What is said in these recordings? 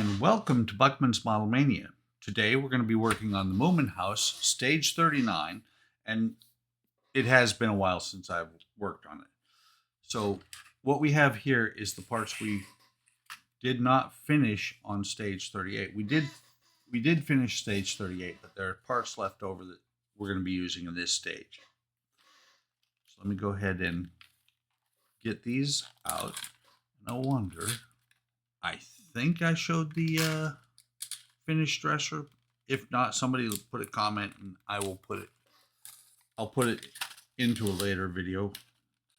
and welcome to Buckman's Model Mania. Today we're going to be working on the Moomin house, stage 39, and it has been a while since I've worked on it. So what we have here is the parts we did not finish on stage 38. We did finish stage 38, but there are parts left over that we're going to be using in this stage. So let me go ahead and get these out. No wonder. I think I showed the finished dresser. If not, somebody will put a comment and I'll put it into a later video.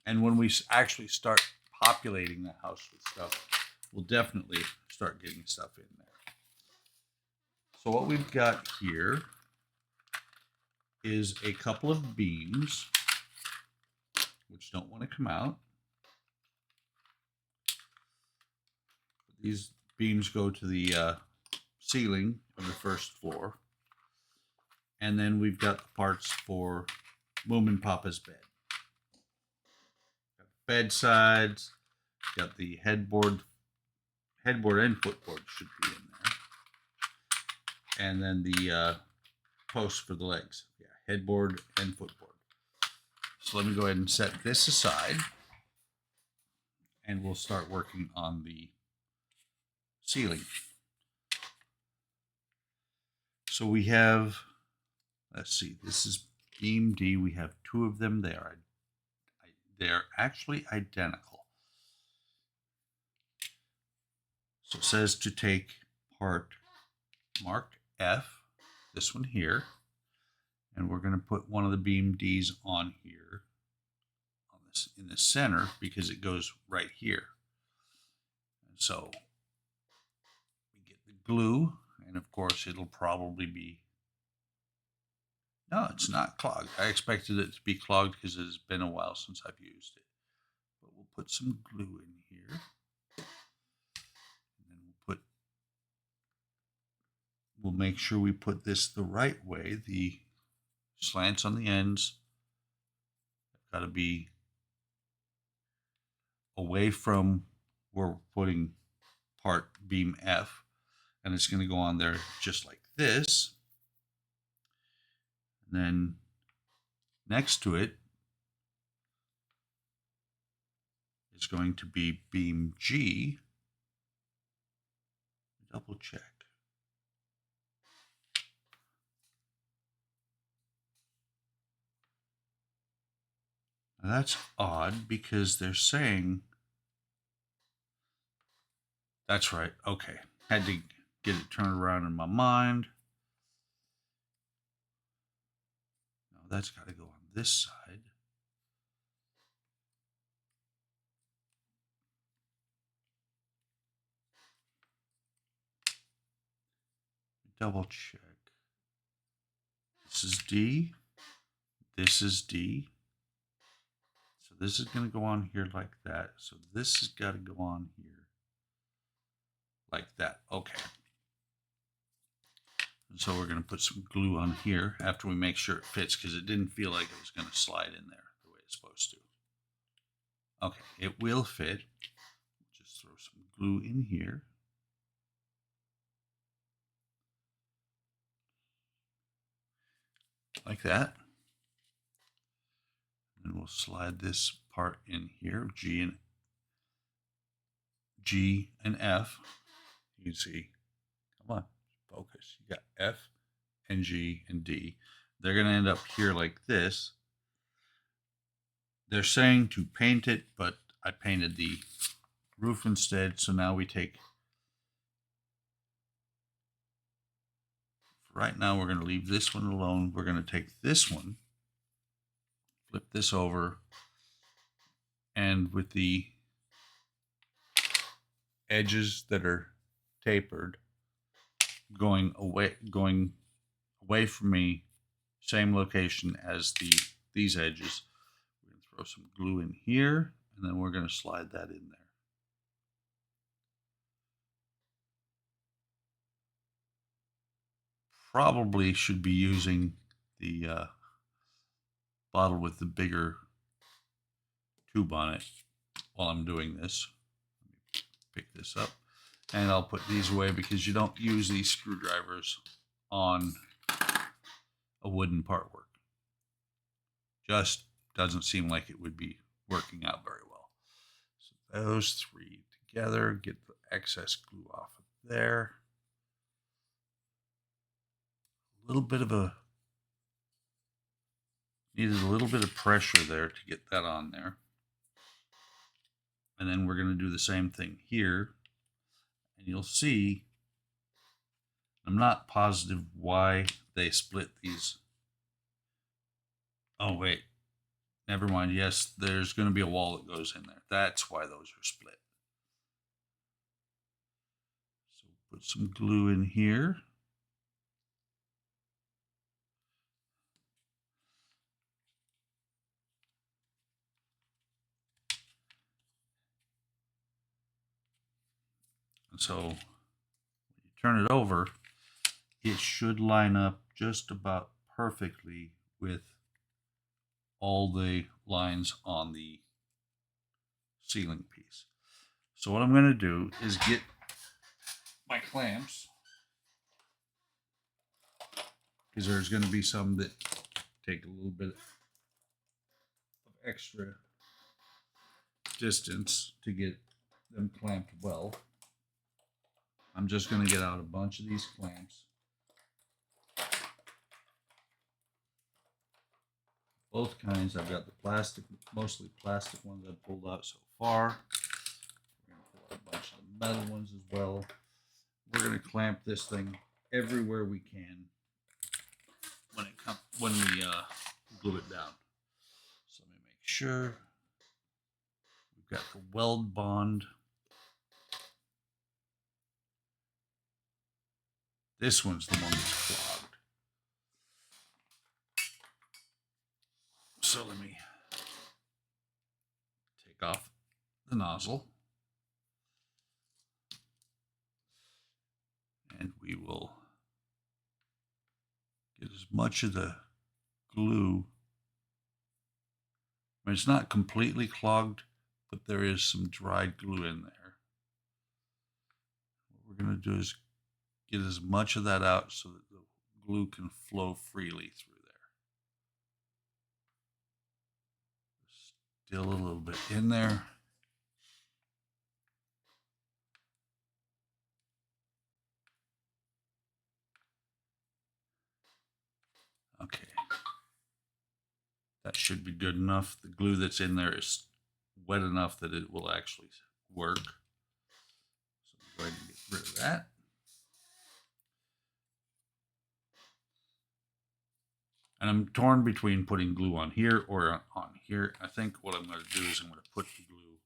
And when we actually start populating the house with stuff, we'll definitely start getting stuff in there. So what we've got here is a couple of beams which don't want to come out. These beams go to the ceiling of the first floor. And then we've got the parts for Moomin Papa's bed. Got bed sides, got the headboard and footboard should be in there. And then the posts for the legs. Yeah, headboard and footboard. So let me go ahead and set this aside. And we'll start working on the ceiling. So we have, let's see, this is beam D. We have two of them there. They're actually identical. So it says to take part marked F, this one here, and we're going to put one of the beam Ds on here, on this in the center, because it goes right here. And so glue, and of course it'll probably be, no, it's not clogged. I expected it to be clogged because it's been a while since I've used it. But we'll put some glue in here. And then we'll make sure we put this the right way. The slants on the ends have got to be away from where we're putting part beam F. And it's going to go on there just like this. And then next to it is going to be beam G. Double check. Now that's odd because they're saying, that's right, okay. Had to get it turned around in my mind. Now that's got to go on this side. Double check. This is D. This is D. So this is going to go on here like that. So this has got to go on here like that. Okay. And so we're going to put some glue on here after we make sure it fits, because it didn't feel like it was going to slide in there the way it's supposed to. Okay, it will fit. Just throw some glue in here. Like that. And we'll slide this part in here, G and F. You can see, come on. Focus. You got F and G and D. They're going to end up here like this. They're saying to paint it, but I painted the roof instead. So now we take, right now we're going to leave this one alone. We're going to take this one, flip this over, and with the edges that are tapered, going away from me, same location as these edges. We're going to throw some glue in here, and then we're going to slide that in there. Probably should be using the bottle with the bigger tube on it while I'm doing this. Let me pick this up. And I'll put these away because you don't use these screwdrivers on a wooden part work. Just doesn't seem like it would be working out very well. So those three together, get the excess glue off of there. Needed a little bit of pressure there to get that on there. And then we're going to do the same thing here. And you'll see, I'm not positive why they split these. Oh, wait. Never mind. Yes, there's going to be a wall that goes in there. That's why those are split. So put some glue in here. And so when you turn it over, it should line up just about perfectly with all the lines on the ceiling piece. So what I'm going to do is get my clamps, because there's going to be some that take a little bit of extra distance to get them clamped well. I'm just going to get out a bunch of these clamps. Both kinds. I've got the plastic, mostly plastic ones I've pulled out so far. We're going to pull out a bunch of the metal ones as well. We're going to clamp this thing everywhere we can when we glue it down. So let me make sure we've got the weld bond. This one's the one that's clogged. So let me take off the nozzle. And we will get as much of the glue. I mean, it's not completely clogged, but there is some dried glue in there. What we're going to do is get as much of that out so that the glue can flow freely through there. Still a little bit in there. Okay. That should be good enough. The glue that's in there is wet enough that it will actually work. So I'm going to get rid of that. And I'm torn between putting glue on here or on here. I think what I'm going to do is I'm going to put the glue.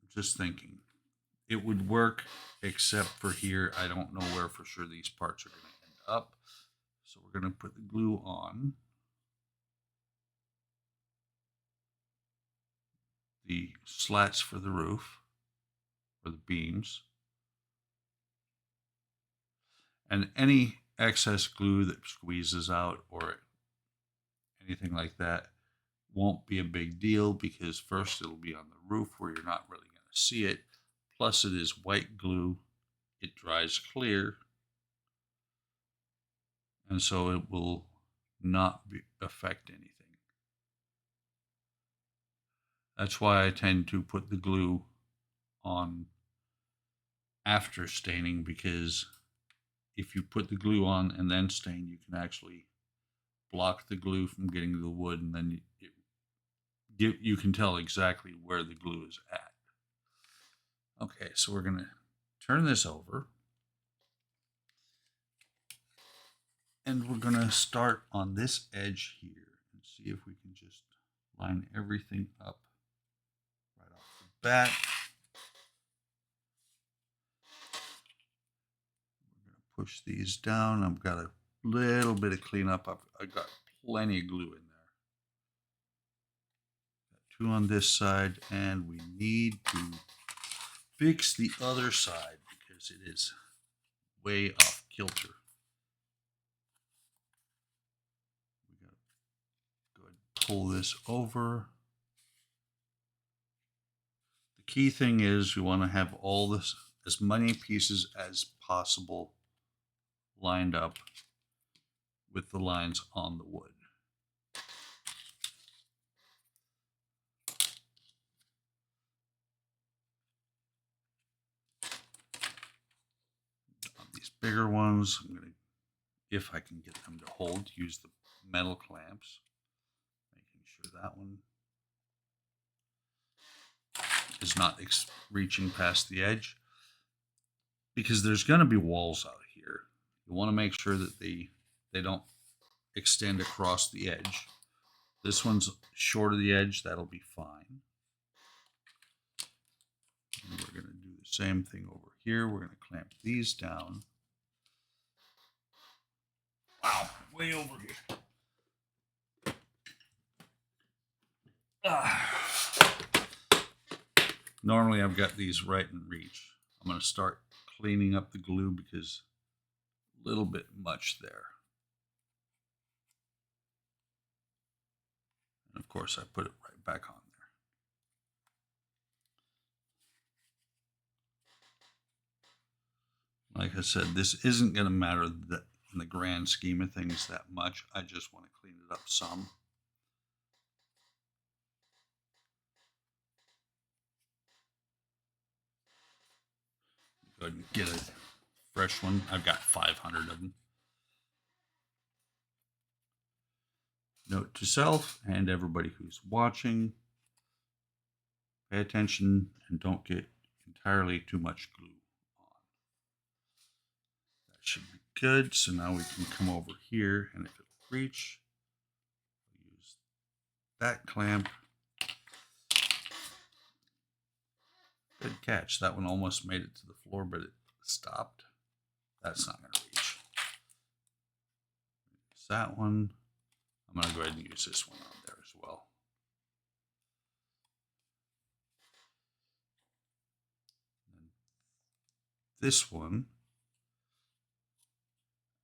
I'm just thinking it would work except for here. I don't know where for sure these parts are going to end up. So we're going to put the glue on the slats for the roof or the beams. And any excess glue that squeezes out or anything like that won't be a big deal, because first it'll be on the roof where you're not really going to see it. Plus it is white glue. It dries clear. And so it will not affect anything. That's why I tend to put the glue on after staining, because if you put the glue on and then stain, you can actually block the glue from getting to the wood, and then you can tell exactly where the glue is at. Okay, so we're going to turn this over. And we're going to start on this edge here and see if we can just line everything up right off the bat. We're going to push these down. I've got a little bit of cleanup. I've got plenty of glue in there. Got two on this side, and we need to fix the other side because it is way off kilter. We got to go ahead and pull this over. key thing is you want to have all this, as many pieces as possible lined up with the lines on the wood. On these bigger ones, I'm going to, if I can get them to hold, use the metal clamps, making sure that one is not reaching past the edge, because there's going to be walls out here. You want to make sure that they don't extend across the edge. This one's short of the edge, that'll be fine. And we're going to do the same thing over here. We're going to clamp these down. Wow, way over here. Normally I've got these right in reach. I'm going to start cleaning up the glue because a little bit much there. And of course I put it right back on there. Like I said, this isn't going to matter that in the grand scheme of things that much. I just want to clean it up some. Go ahead and get a fresh one. I've got 500 of them. Note to self and everybody who's watching, pay attention and don't get entirely too much glue on. That should be good. So now we can come over here, and if it'll reach, use that clamp. Good catch. That one almost made it to the floor, but it stopped. That's not going to reach. Use that one. I'm going to go ahead and use this one on there as well. And this one,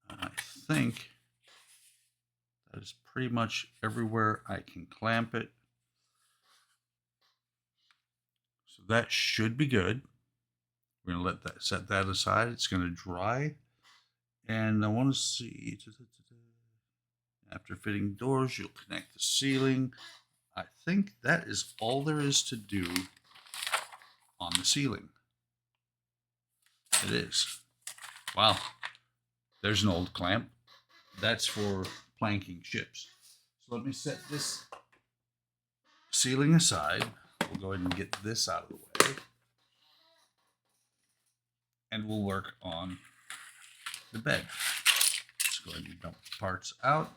I think that is pretty much everywhere I can clamp it. So that should be good. We're going to let that set that aside. It's going to dry. And I want to see, after fitting doors, you'll connect the ceiling. I think that is all there is to do on the ceiling. It is. Wow. There's an old clamp. That's for planking ships. So let me set this ceiling aside. We'll go ahead and get this out of the way. And we'll work on the bed. Let's go ahead and dump the parts out.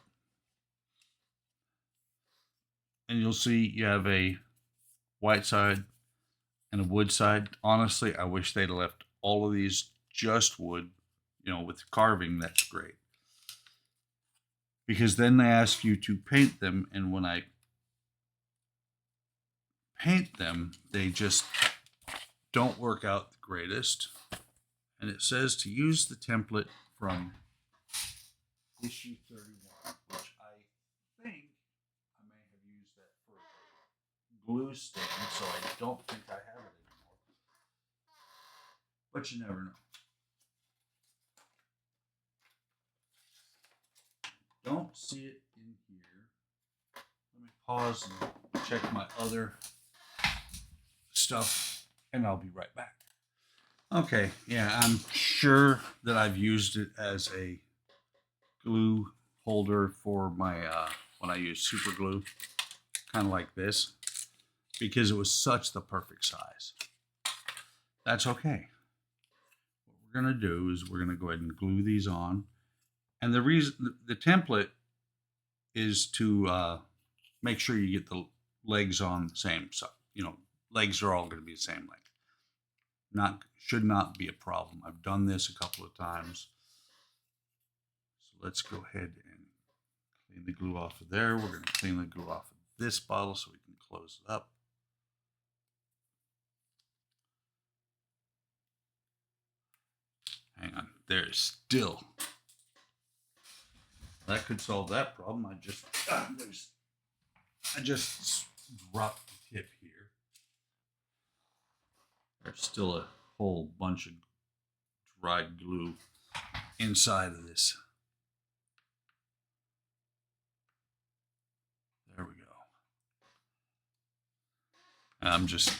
And you'll see you have a white side and a wood side. Honestly, I wish they'd left all of these just wood. You know, with carving, that's great. Because then they ask you to paint them, and when I paint them, they just don't work out the greatest. And it says to use the template from issue 31, which I think I may have used that for a glue stain, so I don't think I have it anymore. But you never know. Don't see it in here. Let me pause and check my other stuff, and I'll be right back. Okay, yeah, I'm sure that I've used it as a glue holder for my, when I use super glue, kind of like this, because it was such the perfect size. That's okay. What we're going to do is we're going to go ahead and glue these on. And the reason, the template is to make sure you get the legs on the same side. You know, legs are all going to be the same length. Should not be a problem. I've done this a couple of times. So let's go ahead and clean the glue off of there. We're going to clean the glue off of this bottle so we can close it up. Hang on, there's still. That could solve that problem. I just dropped the tip here. There's still a whole bunch of dried glue inside of this. There we go. And I'm just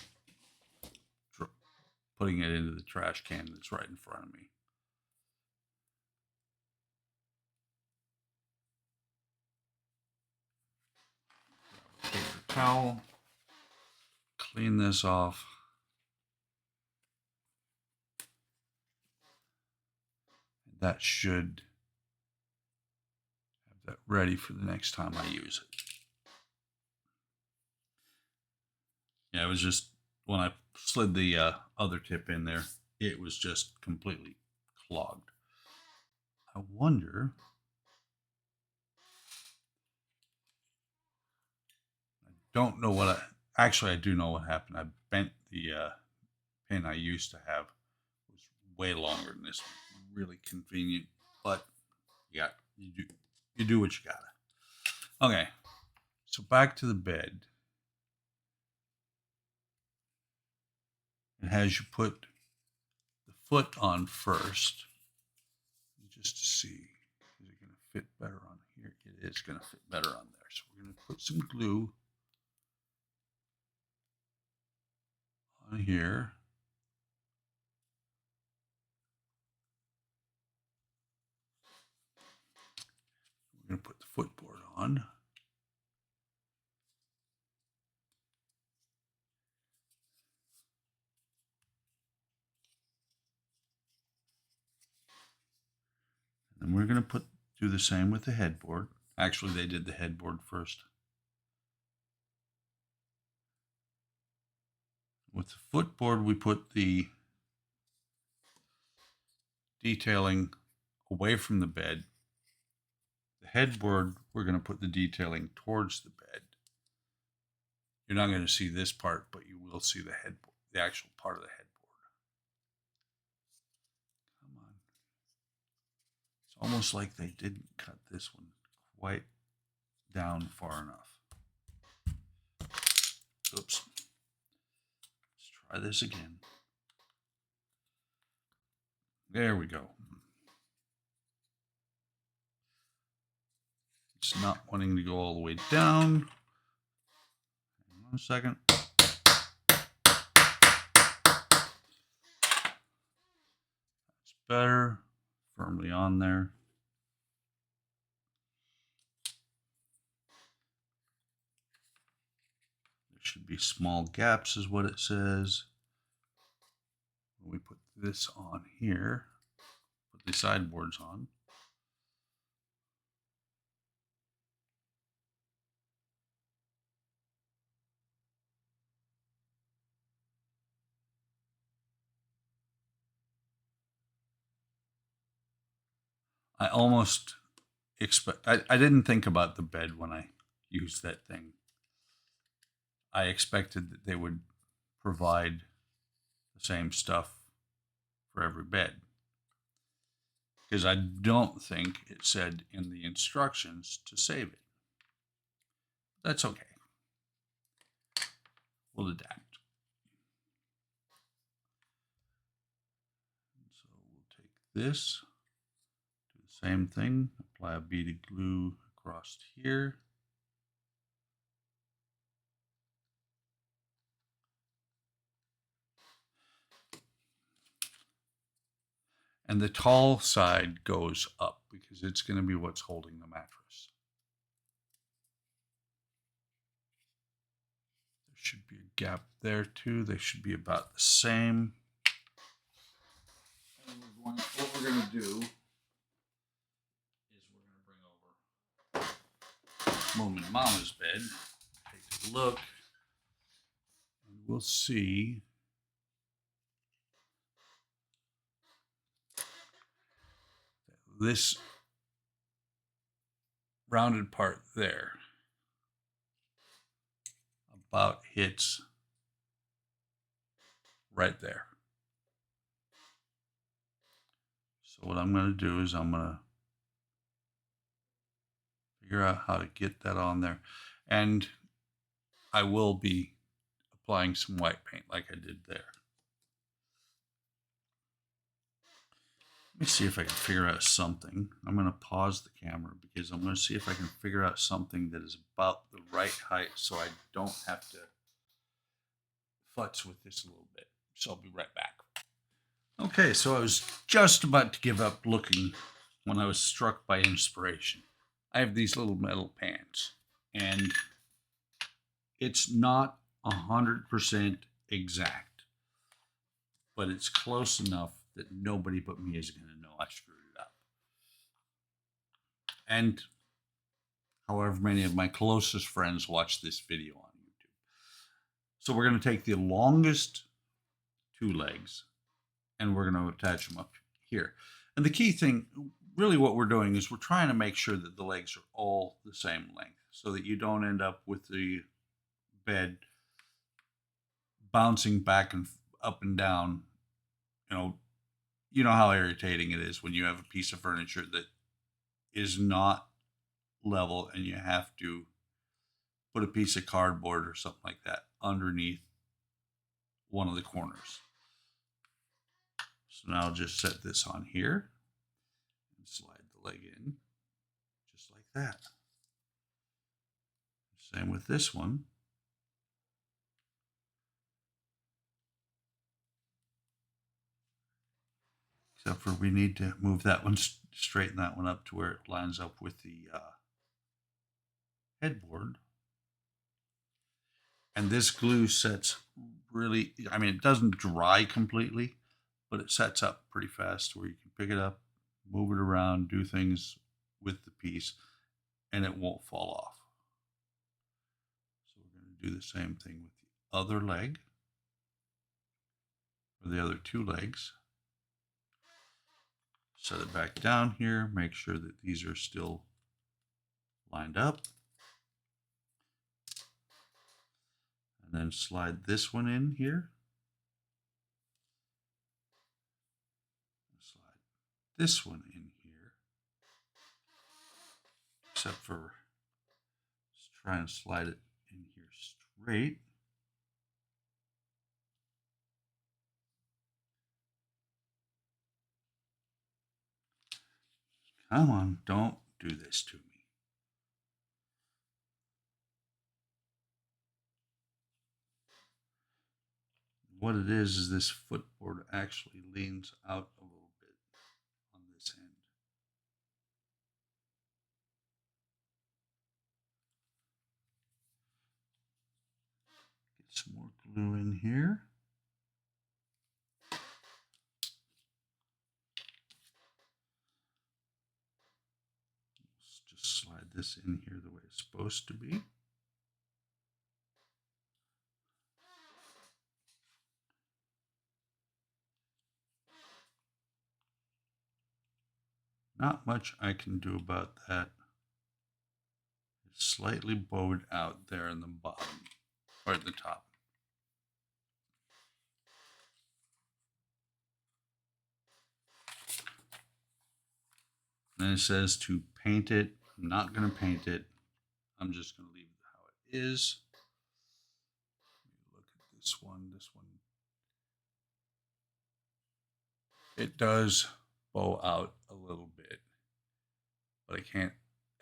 putting it into the trash can that's right in front of me. Paper towel. Clean this off. That should have that ready for the next time I use it. Yeah, it was just when I slid the other tip in there, it was just completely clogged. I wonder. I don't know what actually I do know what happened. I bent the pin I used to have. It was way longer than this one. Really convenient, but yeah, you do what you gotta. Okay, so back to the bed. It has you put the foot on first, just to see, is it going to fit better on here? It is going to fit better on there. So we're going to put some glue on here. We're going to put the footboard on. And we're going to do the same with the headboard. Actually, they did the headboard first. With the footboard, we put the detailing away from the bed. The headboard, we're going to put the detailing towards the bed. You're not going to see this part, but you will see the headboard, the actual part of the headboard. Come on. It's almost like they didn't cut this one quite down far enough. Oops. Let's try this again. There we go. It's not wanting to go all the way down. Hang on a second. That's better. Firmly on there. There should be small gaps is what it says. When we put this on here, put the sideboards on. I almost I didn't think about the bed when I used that thing. I expected that they would provide the same stuff for every bed, because I don't think it said in the instructions to save it. That's okay. We'll adapt. So we'll take this, do the same thing, apply a bead of glue across here. And the tall side goes up because it's going to be what's holding the mattress. There should be a gap there too. They should be about the same. And what we're going to do is we're going to bring over Moomin Mama's bed, take a look, and we'll see this rounded part there about hits right there. So what I'm going to do is I'm going to figure out how to get that on there. And I will be applying some white paint like I did there. me see if I can figure out something. I'm going to pause the camera because I'm going to see if I can figure out something that is about the right height so I don't have to futz with this a little bit. So I'll be right back. Okay, so I was just about to give up looking when I was struck by inspiration. I have these little metal pans, and it's not 100% exact, but it's close enough that nobody but me is going to know I screwed it up. And however many of my closest friends watch this video on YouTube. So we're going to take the longest two legs and we're going to attach them up here. And the key thing, really what we're doing is we're trying to make sure that the legs are all the same length so that you don't end up with the bed bouncing back and up and down. You know how irritating it is when you have a piece of furniture that is not level and you have to put a piece of cardboard or something like that underneath one of the corners. So now I'll just set this on here and slide the leg in just like that. Same with this one. Except for we need to move that one, straighten that one up to where it lines up with the headboard. And this glue sets really, I mean, it doesn't dry completely, but it sets up pretty fast where you can pick it up, move it around, do things with the piece, and it won't fall off. So we're going to do the same thing with the other leg, or the other two legs. Set it back down here, make sure that these are still lined up. And then slide this one in here. Slide this one in here. Except for, let's try and slide it in here straight. Come on, don't do this to me. What it is this footboard actually leans out a little bit on this end. Get some more glue in here. Let's just slide this in here the way it's supposed to be. Not much I can do about that. It's slightly bowed out there in the bottom, or at the top. Then it says to paint it. I'm not going to paint it. I'm just going to leave it how it is. Look at this one. This one. It does bow out a little bit, but I can't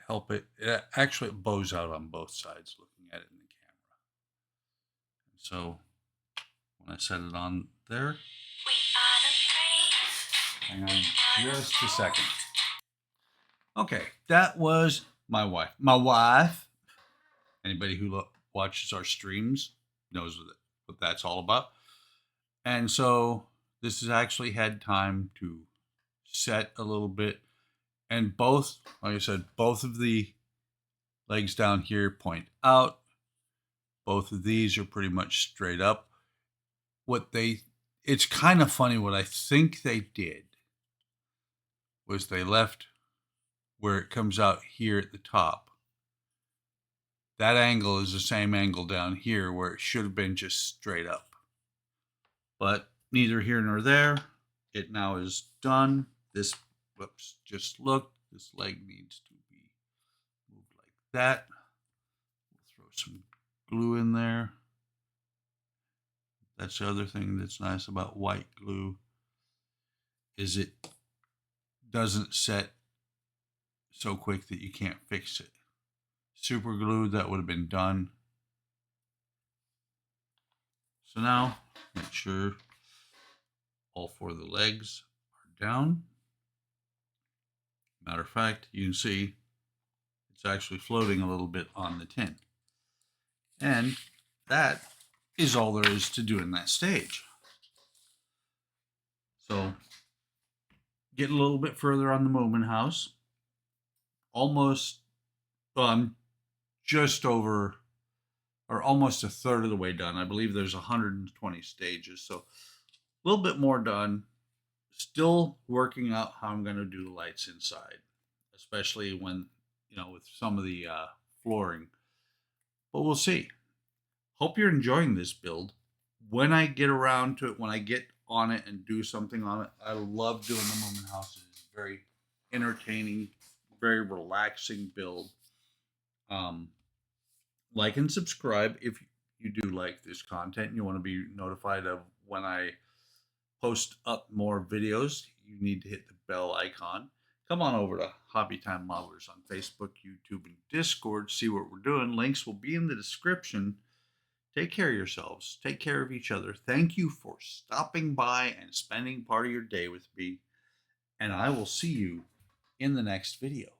help it. It actually bows out on both sides looking at it in the camera. And so when I set it on there, hang on just a second. Okay, that was my wife. My wife, anybody who watches our streams knows what that's all about. And so this has actually had time to set a little bit. And both, like I said, both of the legs down here point out. Both of these are pretty much straight up. It's kind of funny, what I think they did was they left where it comes out here at the top. That angle is the same angle down here where it should have been just straight up. But neither here nor there. It now is done. This, whoops, just look. This leg needs to be moved like that. We'll throw some glue in there. That's the other thing that's nice about white glue, is it doesn't set so quick that you can't fix it. Super glue, that would have been done. So now make sure all 4 of the legs are down. Matter of fact, you can see it's actually floating a little bit on the tin. And that is all there is to do in that stage. So get a little bit further on the Moomin house. Almost, I'm just over, or almost a third of the way done. I believe there's 120 stages, so a little bit more done. Still working out how I'm going to do the lights inside, especially when, with some of the flooring. But we'll see. Hope you're enjoying this build. When I get around to it, when I get on it and do something on it, I love doing the Moomin house. It's very entertaining, very relaxing build. Like and subscribe if you do like this content and you want to be notified of when I post up more videos. You need to hit the bell icon. Come on over to Hobby Time Modelers on Facebook, YouTube, and Discord. See what we're doing. Links will be in the description. Take care of yourselves. Take care of each other. Thank you for stopping by and spending part of your day with me. And I will see you in the next video.